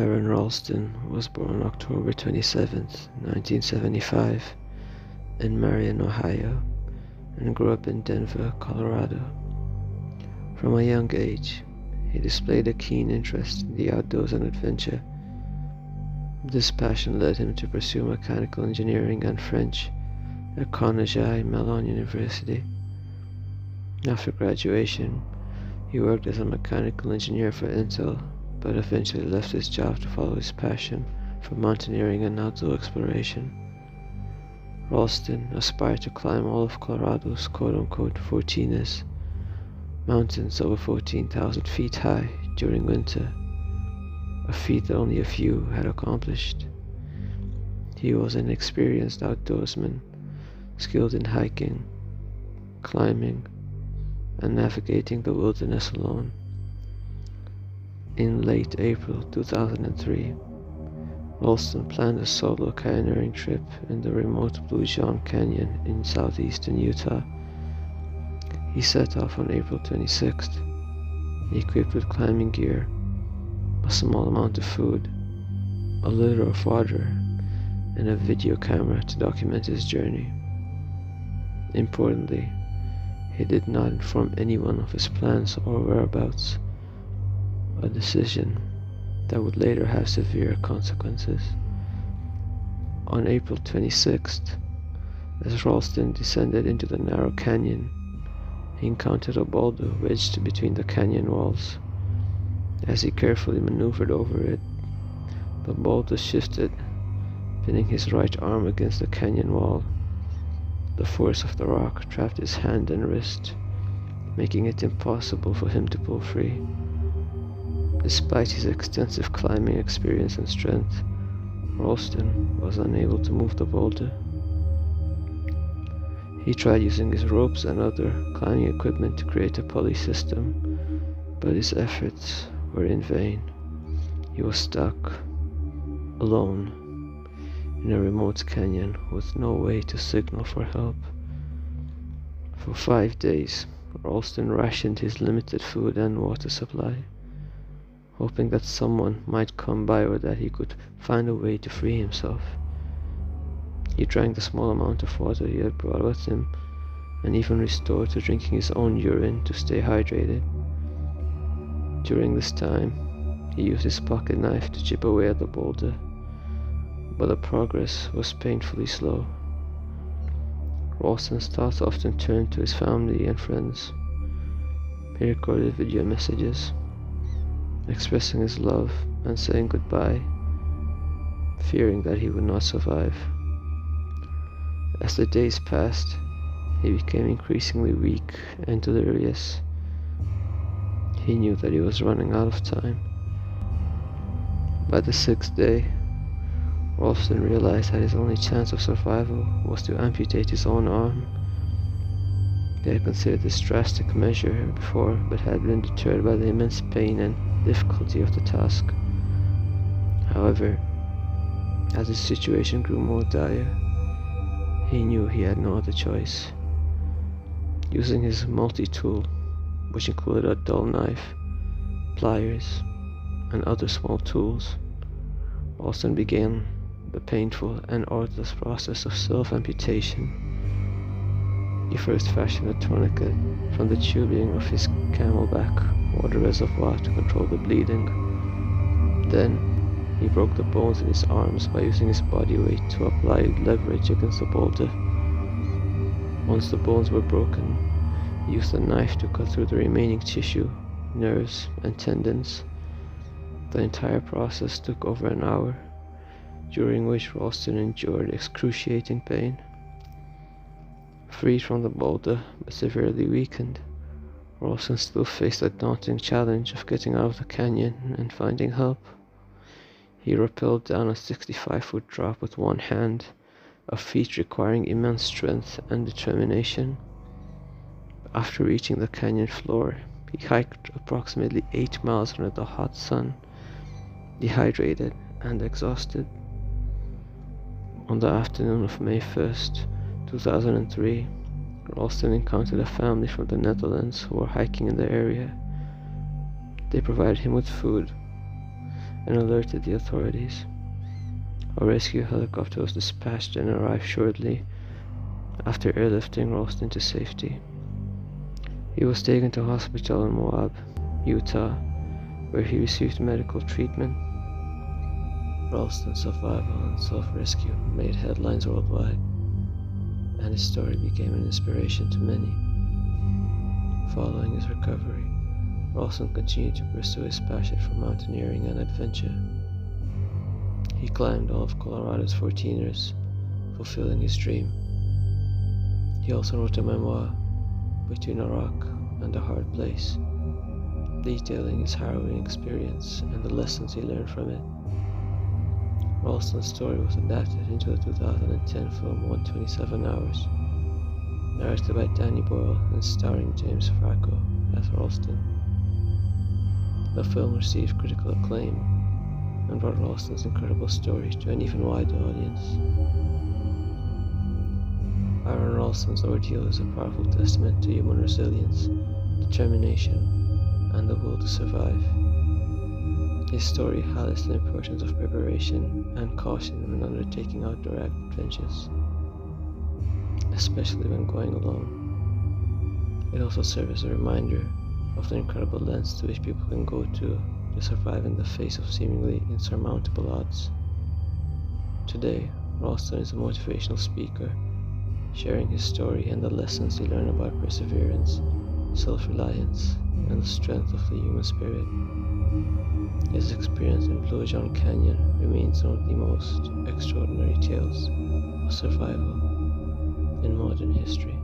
Aron Ralston was born October 27, 1975, in Marion, Ohio, and grew up in Denver, Colorado. From a young age, he displayed a keen interest in the outdoors and adventure. This passion led him to pursue mechanical engineering and French at Carnegie Mellon University. After graduation, he worked as a mechanical engineer for Intel, but eventually left his job to follow his passion for mountaineering and outdoor exploration. Ralston aspired to climb all of Colorado's quote-unquote 14ers, mountains over 14,000 feet high during winter, a feat that only a few had accomplished. He was an experienced outdoorsman, skilled in hiking, climbing, and navigating the wilderness alone. In late April 2003, Ralston planned a solo canyoneering trip in the remote Blue John Canyon in southeastern Utah. He set off on April 26th, equipped with climbing gear, a small amount of food, a liter of water, and a video camera to document his journey. Importantly, he did not inform anyone of his plans or whereabouts, a decision that would later have severe consequences. On April 26th, as Ralston descended into the narrow canyon, he encountered a boulder wedged between the canyon walls. As he carefully maneuvered over it, the boulder shifted, pinning his right arm against the canyon wall. The force of the rock trapped his hand and wrist, making it impossible for him to pull free. Despite his extensive climbing experience and strength, Ralston was unable to move the boulder. He tried using his ropes and other climbing equipment to create a pulley system, but his efforts were in vain. He was stuck, alone, in a remote canyon with no way to signal for help. For 5 days, Ralston rationed his limited food and water supply, hoping that someone might come by or that he could find a way to free himself. He drank the small amount of water he had brought with him, and even resorted to drinking his own urine to stay hydrated. During this time, he used his pocket knife to chip away at the boulder, but the progress was painfully slow. Ralston's thoughts often turned to his family and friends. He recorded video messages, expressing his love and saying goodbye, fearing that he would not survive. As the days passed, he became increasingly weak and delirious. He knew that he was running out of time. By the 6th day, Ralston realized that his only chance of survival was to amputate his own arm. They had considered this drastic measure before, but had been deterred by the immense pain and difficulty of the task. However, as his situation grew more dire, he knew he had no other choice. Using his multi-tool, which included a dull knife, pliers, and other small tools, Ralston began the painful and arduous process of self-amputation. He first fashioned a tourniquet from the tubing of his camelback water reservoir to control the bleeding. Then, he broke the bones in his arms by using his body weight to apply leverage against the boulder. Once the bones were broken, he used a knife to cut through the remaining tissue, nerves, and tendons. The entire process took over an hour, during which Ralston endured excruciating pain. Freed from the boulder, but severely weakened, Ralston still faced the daunting challenge of getting out of the canyon and finding help. He rappelled down a 65-foot drop with one hand, a feat requiring immense strength and determination. After reaching the canyon floor, he hiked approximately 8 miles under the hot sun, dehydrated and exhausted. On the afternoon of May 1st, 2003, Ralston encountered a family from the Netherlands who were hiking in the area. They provided him with food, and alerted the authorities. A rescue helicopter was dispatched and arrived shortly after airlifting Ralston to safety. He was taken to a hospital in Moab, Utah, where he received medical treatment. Ralston's survival and self-rescue made headlines worldwide, and his story became an inspiration to many. Following his recovery, Ralston continued to pursue his passion for mountaineering and adventure. He climbed all of Colorado's 14ers, fulfilling his dream. He also wrote a memoir, Between a Rock and a Hard Place, detailing his harrowing experience and the lessons he learned from it. Ralston's story was adapted into the 2010 film 127 Hours, narrated by Danny Boyle and starring James Franco as Ralston. The film received critical acclaim and brought Ralston's incredible story to an even wider audience. Aron Ralston's ordeal is a powerful testament to human resilience, determination, and the will to survive. His story highlights the importance of preparation and caution when undertaking outdoor adventures, especially when going alone. It also serves as a reminder of the incredible lengths to which people can go to survive in the face of seemingly insurmountable odds. Today, Ralston is a motivational speaker, sharing his story and the lessons he learned about perseverance, self-reliance, and the strength of the human spirit. His experience in Blue John Canyon remains one of the most extraordinary tales of survival in modern history.